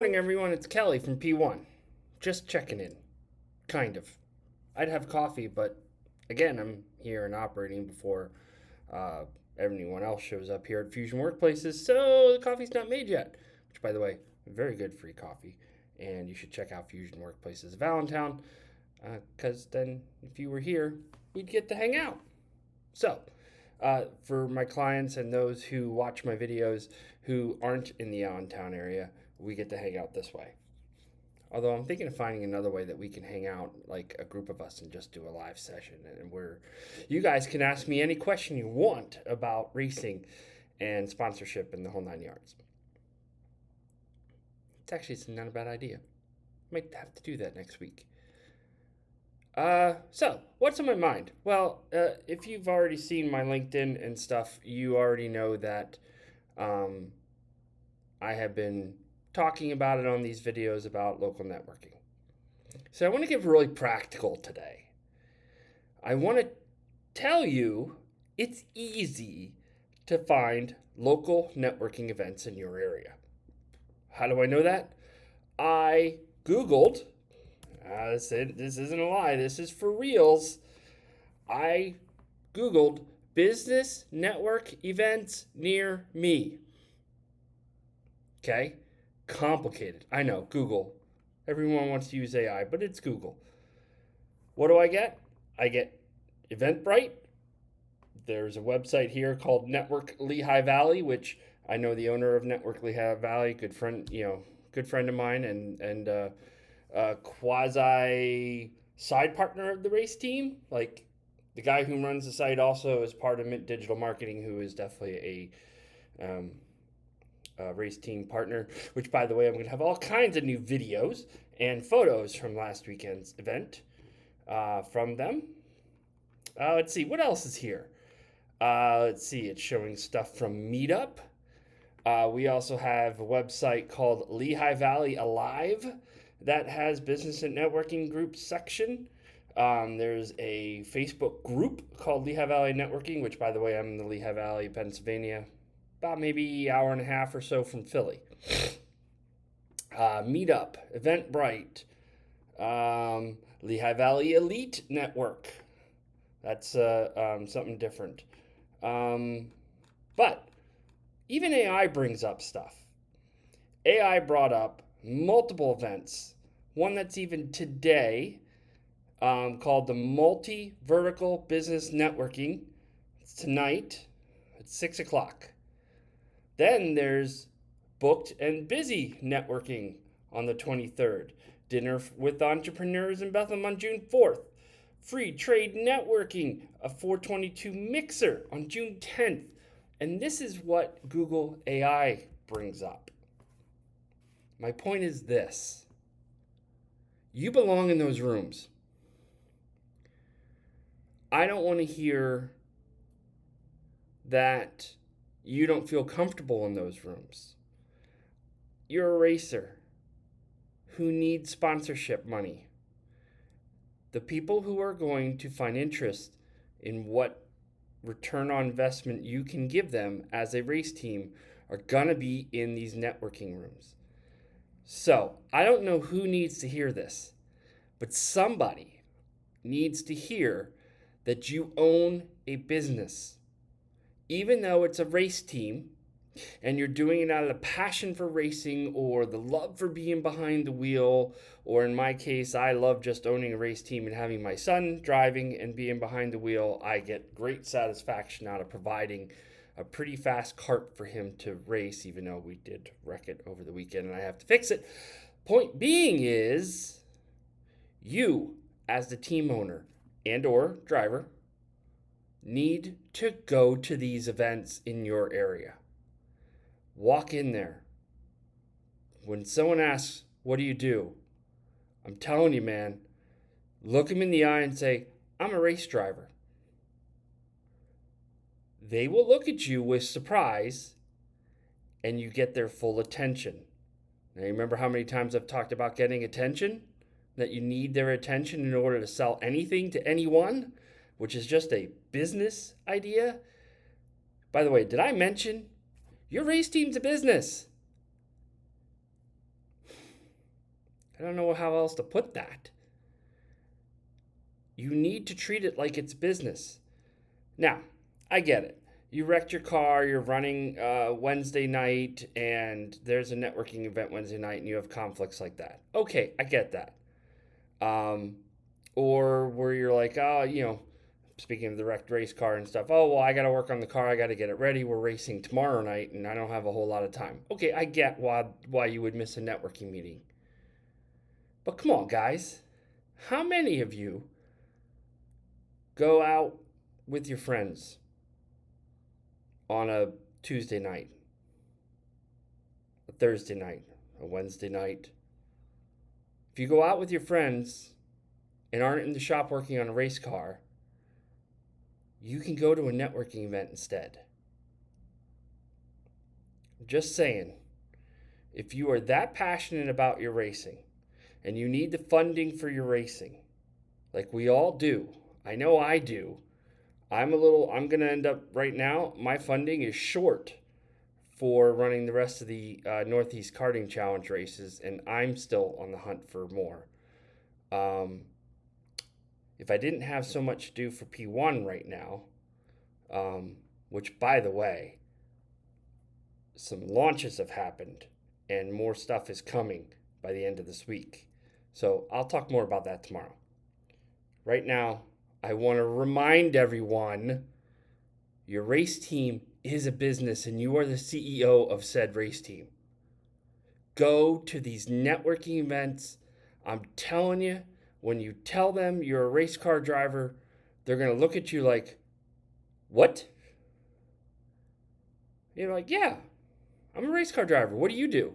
Morning, everyone. It's Kelly from P1. Just checking in. Kind of. I'd have coffee, but again, I'm here and operating before uh, everyone else shows up here at Fusion Workplaces, so the coffee's not made yet. Which, by the way, very good free coffee. And you should check out Fusion Workplaces of Allentown, because then if you were here, we'd get to hang out. So, for my clients and those who watch my videos who aren't in the Allentown area, we get to hang out this way. Although I'm thinking of finding another way that we can hang out, like a group of us, and just do a live session, and where you guys can ask me any question you want about racing and sponsorship and the whole 9 yards. It's not a bad idea. Might have to do that next week. So what's on my mind? Well, if you've already seen my LinkedIn and stuff, you already know that um, I have been talking about it on these videos about local networking. So I want to get really practical today. I want to tell you it's easy to find local networking events in your area. How do I know that? I Googled, this isn't a lie, this is for reals. I Googled business network events near me. Okay? Complicated. I know, Google. Everyone wants to use AI, but it's Google. What do I get? I get Eventbrite. There's a website here called Network Lehigh Valley, which I know the owner of Network Lehigh Valley, good friend of mine, and quasi side partner of the race team. Like the guy who runs the site also is part of Mint Digital Marketing, who is definitely a race team partner. Which, by the way, I'm going to have all kinds of new videos and photos from last weekend's event from them. Let's see, what else is here? Let's see, it's showing stuff from Meetup. We also have a website called Lehigh Valley Alive that has business and networking group section. There's a Facebook group called Lehigh Valley Networking, which, by the way, I'm in the Lehigh Valley, Pennsylvania, about maybe an hour and a half or so from Philly. Meetup, Eventbrite, Lehigh Valley Elite Network. That's something different. But even AI brings up stuff. AI brought up multiple events. One that's even today called the Multi Vertical Business Networking. It's tonight at 6 o'clock. Then there's Booked and Busy Networking on the 23rd. Dinner with Entrepreneurs in Bethlehem on June 4th. Free Trade Networking, a 422 mixer on June 10th. And this is what Google AI brings up. My point is this. You belong in those rooms. I don't want to hear that you don't feel comfortable in those rooms. You're a racer who needs sponsorship money. The people who are going to find interest in what return on investment you can give them as a race team are going to be in these networking rooms. So I don't know who needs to hear this, but somebody needs to hear that you own a business. Even though it's a race team and you're doing it out of the passion for racing or the love for being behind the wheel, or in my case, I love just owning a race team and having my son driving and being behind the wheel. I get great satisfaction out of providing a pretty fast kart for him to race, even though we did wreck it over the weekend and I have to fix it. Point being is, you as the team owner and or driver need to go to these events in your area. Walk in there. When someone asks, what do you do? I'm telling you, man, look them in the eye and say, I'm a race driver. They will look at you with surprise and you get their full attention. Now, you remember how many times I've talked about getting attention? That you need their attention in order to sell anything to anyone, which is just a business idea. By the way, did I mention your race team's a business? I don't know how else to put that. You need to treat it like it's business. Now, I get it. You wrecked your car, you're running Wednesday night, and there's a networking event Wednesday night, and you have conflicts like that. Okay, I get that. Um, or where you're like, oh, speaking of the wrecked race car and stuff, oh, well, I got to work on the car, I got to get it ready. We're racing tomorrow night, and I don't have a whole lot of time. Okay, I get why you would miss a networking meeting. But come on, guys. How many of you go out with your friends on a Tuesday night, a Thursday night, a Wednesday night? If you go out with your friends and aren't in the shop working on a race car, you can go to a networking event instead. I'm just saying, if you are that passionate about your racing and you need the funding for your racing, like we all do, I know I do, I'm going to end up right now, my funding is short for running the rest of the Northeast Karting Challenge races, and I'm still on the hunt for more. If I didn't have so much to do for P1 right now, which, by the way, some launches have happened and more stuff is coming by the end of this week. So I'll talk more about that tomorrow. Right now, I want to remind everyone your race team is a business and you are the CEO of said race team. Go to these networking events. I'm telling you, when you tell them you're a race car driver, they're going to look at you like, what? You're like, yeah, I'm a race car driver. What do you do?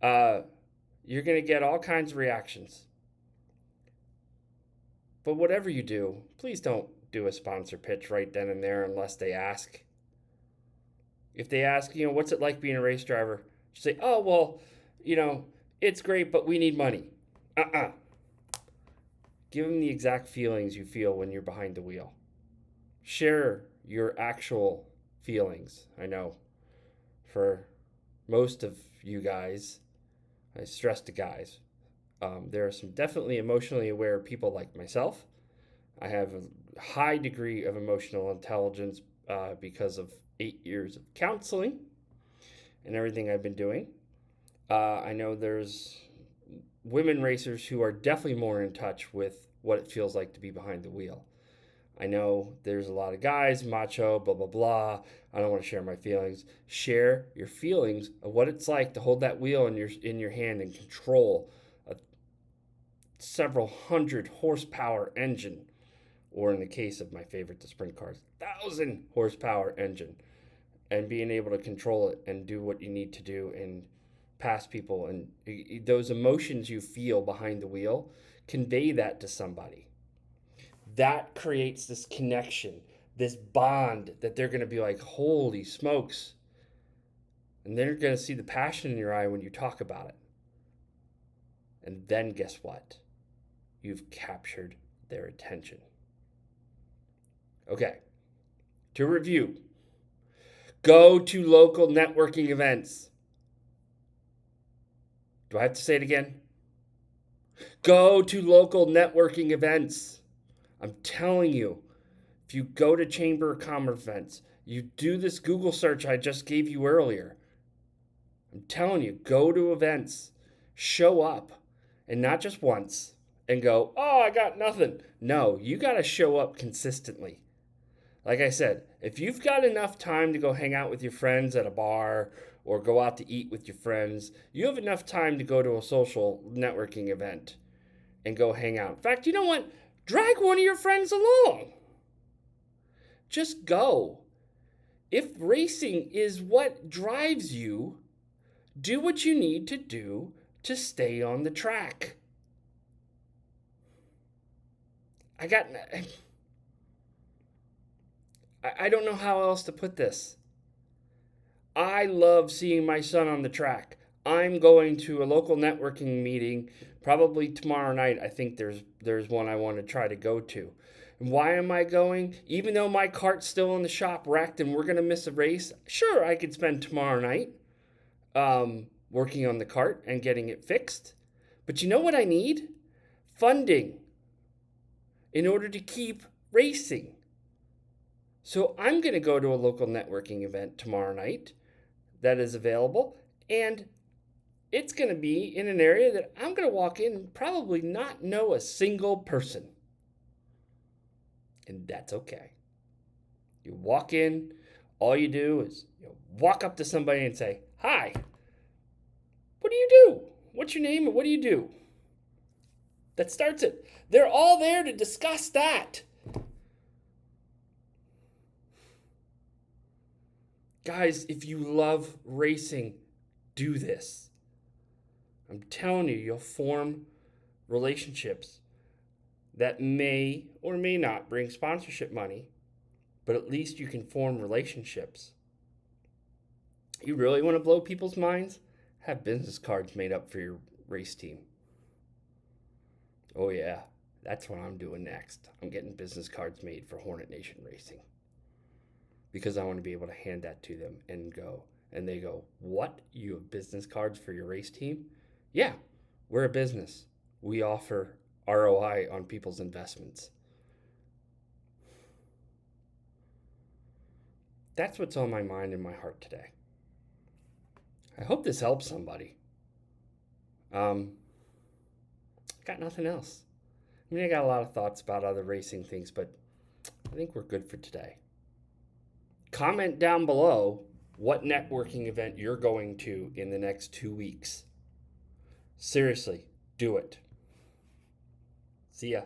You're going to get all kinds of reactions. But whatever you do, please don't do a sponsor pitch right then and there unless they ask. If they ask, what's it like being a race driver? Just say, oh, well, it's great, but we need money. Give them the exact feelings you feel when you're behind the wheel. Share your actual feelings. I know for most of you guys, I stress to guys, there are some definitely emotionally aware people like myself. I have a high degree of emotional intelligence because of 8 years of counseling and everything I've been doing. I know there's women racers who are definitely more in touch with what it feels like to be behind the wheel. I know there's a lot of guys, macho, blah, blah, blah. I don't want to share my feelings. Share your feelings of what it's like to hold that wheel in your hand and control a several hundred horsepower engine, or in the case of my favorite, the sprint cars, 1,000 horsepower engine, and being able to control it and do what you need to do and pass people. And those emotions you feel behind the wheel, convey that to somebody. That creates this connection, this bond that they're going to be like, holy smokes. And they're going to see the passion in your eye when you talk about it. And then guess what? You've captured their attention. Okay, to review, go to local networking events. Do I have to say it again? Go to local networking events. I'm telling you, if you go to Chamber of Commerce events, you do this Google search I just gave you earlier. I'm telling you, go to events, show up, and not just once and go, oh, I got nothing. No, you got to show up consistently. Like I said, if you've got enough time to go hang out with your friends at a bar or go out to eat with your friends, you have enough time to go to a social networking event and go hang out. In fact, you know what? Drag one of your friends along. Just go. If racing is what drives you, do what you need to do to stay on the track. I don't know how else to put this. I love seeing my son on the track. I'm going to a local networking meeting probably tomorrow night. I think there's one I want to try to go to. And why am I going? Even though my cart's still in the shop wrecked and we're going to miss a race, sure, I could spend tomorrow night working on the cart and getting it fixed. But you know what I need? Funding in order to keep racing. So I'm going to go to a local networking event tomorrow night that is available, and it's going to be in an area that I'm going to walk in and probably not know a single person. And that's okay. You walk in, all you do is walk up to somebody and say, "Hi, what do you do? What's your name and what do you do?" That starts it. They're all there to discuss that. Guys, if you love racing, do this. I'm telling you, you'll form relationships that may or may not bring sponsorship money, but at least you can form relationships. You really want to blow people's minds? Have business cards made up for your race team. Oh yeah, that's what I'm doing next. I'm getting business cards made for Hornet Nation Racing. Because I want to be able to hand that to them and they go, "What? You have business cards for your race team?" Yeah, we're a business. We offer ROI on people's investments. That's what's on my mind and my heart today. I hope this helps somebody. Got nothing else. I mean, I got a lot of thoughts about other racing things, but I think we're good for today. Comment down below what networking event you're going to in the next 2 weeks. Seriously, do it. See ya.